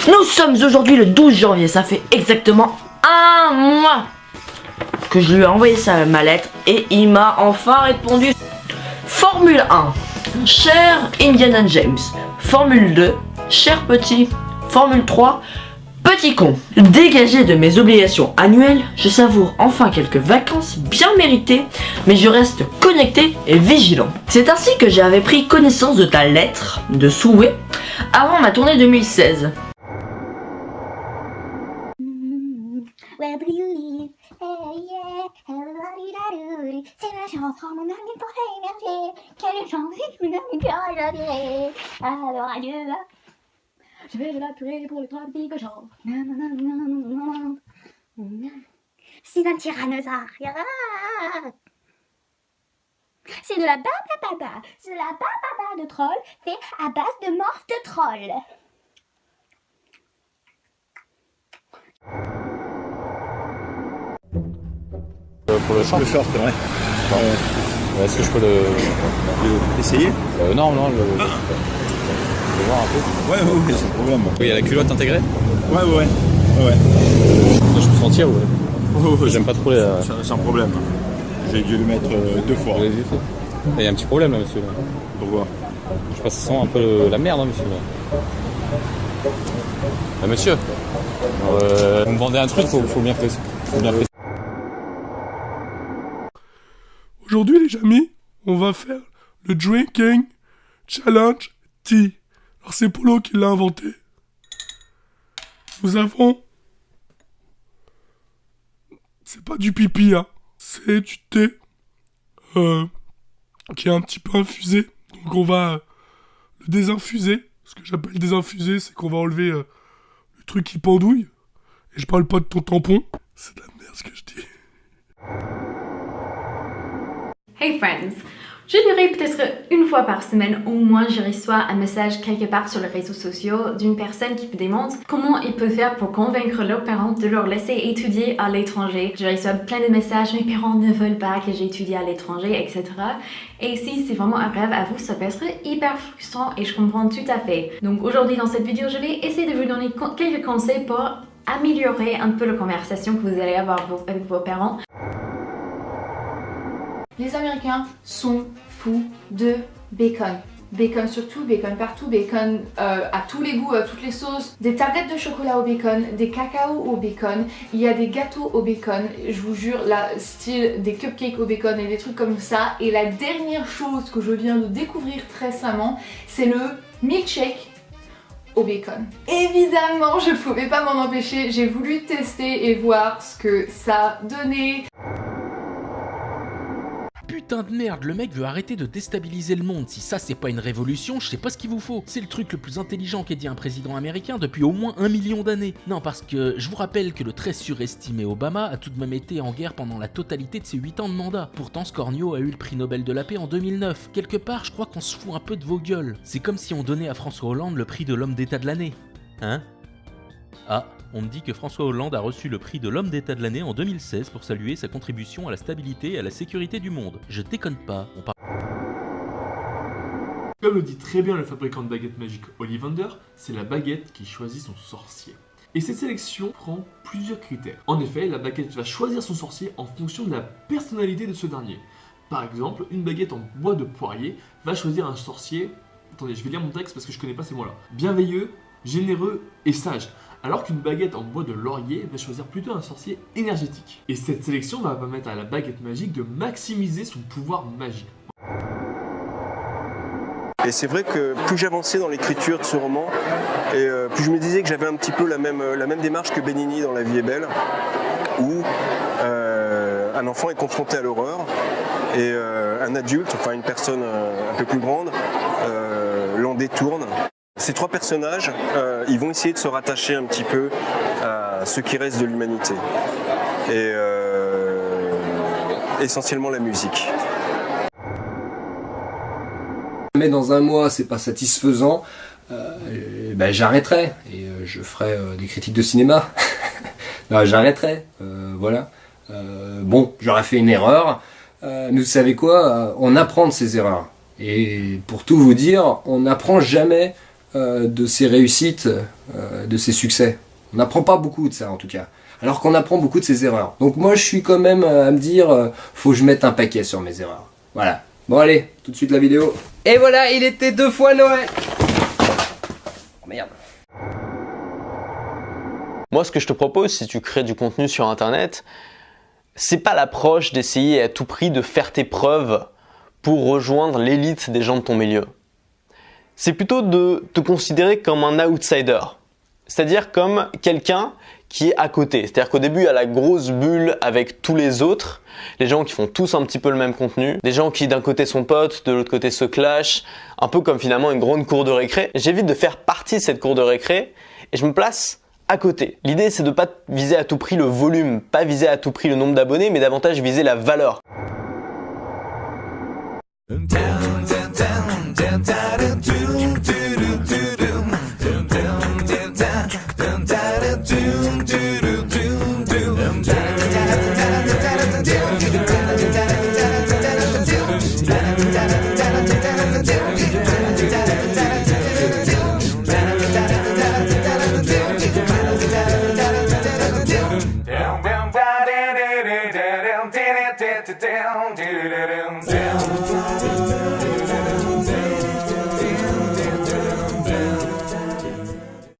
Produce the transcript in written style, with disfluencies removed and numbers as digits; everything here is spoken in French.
Nous sommes aujourd'hui le 12 janvier, ça fait exactement un mois que je lui ai envoyé ma lettre et il m'a enfin répondu. Formule 1, cher Indiana James. Formule 2, cher petit. Formule 3, petit con. Dégagé de mes obligations annuelles, je savoure enfin quelques vacances bien méritées, mais je reste connecté et vigilant. C'est ainsi que j'avais pris connaissance de ta lettre de souhait avant ma tournée 2016. Where do you live? Hey yeah, hello-la-di-da-doo-dee. C'est la chanson, mon ami pour t'émerger. Quelle chanson que vous n'avez pas regardé. Alors adieu. Je vais de la purée pour les trois petits cochons. Je suis un tyrannosaure. C'est de la baba. C'est de la baba de troll fait à base de morph de troll. Pour le short. Le short, ouais. Est-ce que je peux Essayer Non, je vais voir un peu. Ouais, sans problème. Oui, il y a la culotte intégrée. Ouais. Je peux sentir, ouais. J'aime pas trop les... Sans problème. J'ai dû le mettre 2 fois. Il y a un petit problème là, monsieur. Pourquoi? Je sais pas, ça sent un peu la merde, hein, monsieur. Monsieur, vous me vendez un truc, faut bien préciser. Aujourd'hui les amis, on va faire le Drinking Challenge Tea. Alors c'est Polo qui l'a inventé. Nous avons... C'est pas du pipi, hein. C'est du thé qui est un petit peu infusé. Donc on va le désinfuser. Ce que j'appelle désinfuser, c'est qu'on va enlever le truc qui pendouille. Et je parle pas de ton tampon. C'est de la merde ce que je dis. Hey friends! Je dirais peut-être une fois par semaine, au moins, je reçois un message quelque part sur les réseaux sociaux d'une personne qui me demande comment ils peuvent faire pour convaincre leurs parents de leur laisser étudier à l'étranger. Je reçois plein de messages, mes parents ne veulent pas que j'étudie à l'étranger, etc. Et si c'est vraiment un rêve à vous, ça peut être hyper frustrant et je comprends tout à fait. Donc aujourd'hui dans cette vidéo, je vais essayer de vous donner quelques conseils pour améliorer un peu la conversation que vous allez avoir avec vos parents. Les Américains sont fous de bacon. Bacon surtout, bacon partout, bacon à tous les goûts, à toutes les sauces. Des tablettes de chocolat au bacon, des cacao au bacon, il y a des gâteaux au bacon, je vous jure, là, style des cupcakes au bacon et des trucs comme ça. Et la dernière chose que je viens de découvrir très récemment, c'est le milkshake au bacon. Évidemment, je pouvais pas m'en empêcher, j'ai voulu tester et voir ce que ça donnait. Putain de merde, le mec veut arrêter de déstabiliser le monde. Si ça c'est pas une révolution, je sais pas ce qu'il vous faut. C'est le truc le plus intelligent qu'ait dit un président américain depuis au moins 1 million d'années. Non, parce que je vous rappelle que le très surestimé Obama a tout de même été en guerre pendant la totalité de ses 8 ans de mandat. Pourtant Scornio a eu le prix Nobel de la paix en 2009. Quelque part, je crois qu'on se fout un peu de vos gueules. C'est comme si on donnait à François Hollande le prix de l'homme d'état de l'année. Hein? Ah, on me dit que François Hollande a reçu le prix de l'homme d'état de l'année en 2016 pour saluer sa contribution à la stabilité et à la sécurité du monde. Je déconne pas, on parle... Comme le dit très bien le fabricant de baguettes magiques Ollivander, c'est la baguette qui choisit son sorcier. Et cette sélection prend plusieurs critères. En effet, la baguette va choisir son sorcier en fonction de la personnalité de ce dernier. Par exemple, une baguette en bois de poirier va choisir un sorcier... Attendez, je vais lire mon texte parce que je connais pas ces mots-là. Bienveilleux, généreux et sage. Alors qu'une baguette en bois de laurier va choisir plutôt un sorcier énergétique. Et cette sélection va permettre à la baguette magique de maximiser son pouvoir magique. Et c'est vrai que plus j'avançais dans l'écriture de ce roman, et plus je me disais que j'avais un petit peu la même démarche que Benigni dans La vie est belle, où un enfant est confronté à l'horreur, et un adulte, enfin une personne un peu plus grande, l'en détourne. Ces 3 personnages, ils vont essayer de se rattacher un petit peu à ce qui reste de l'humanité. Et essentiellement la musique. Mais dans un mois, c'est pas satisfaisant, j'arrêterai et je ferai des critiques de cinéma. Non, j'arrêterai, voilà. Bon, j'aurais fait une erreur, mais vous savez quoi, on apprend de ses erreurs. Et pour tout vous dire, on n'apprend jamais de ses réussites, de ses succès. On n'apprend pas beaucoup de ça en tout cas. Alors qu'on apprend beaucoup de ses erreurs. Donc moi je suis quand même à me dire, faut que je mette un paquet sur mes erreurs. Voilà. Bon allez, tout de suite la vidéo. Et voilà, il était 2 fois Noël. Oh, merde. Moi, ce que je te propose, si tu crées du contenu sur Internet, c'est pas l'approche d'essayer à tout prix de faire tes preuves pour rejoindre l'élite des gens de ton milieu. C'est plutôt de te considérer comme un outsider, c'est-à-dire comme quelqu'un qui est à côté. C'est-à-dire qu'au début, il y a la grosse bulle avec tous les autres, les gens qui font tous un petit peu le même contenu, des gens qui d'un côté sont potes, de l'autre côté se clashent, un peu comme finalement une grande cour de récré. J'évite de faire partie de cette cour de récré et je me place à côté. L'idée, c'est de pas viser à tout prix le volume, pas viser à tout prix le nombre d'abonnés, mais davantage viser la valeur. Down.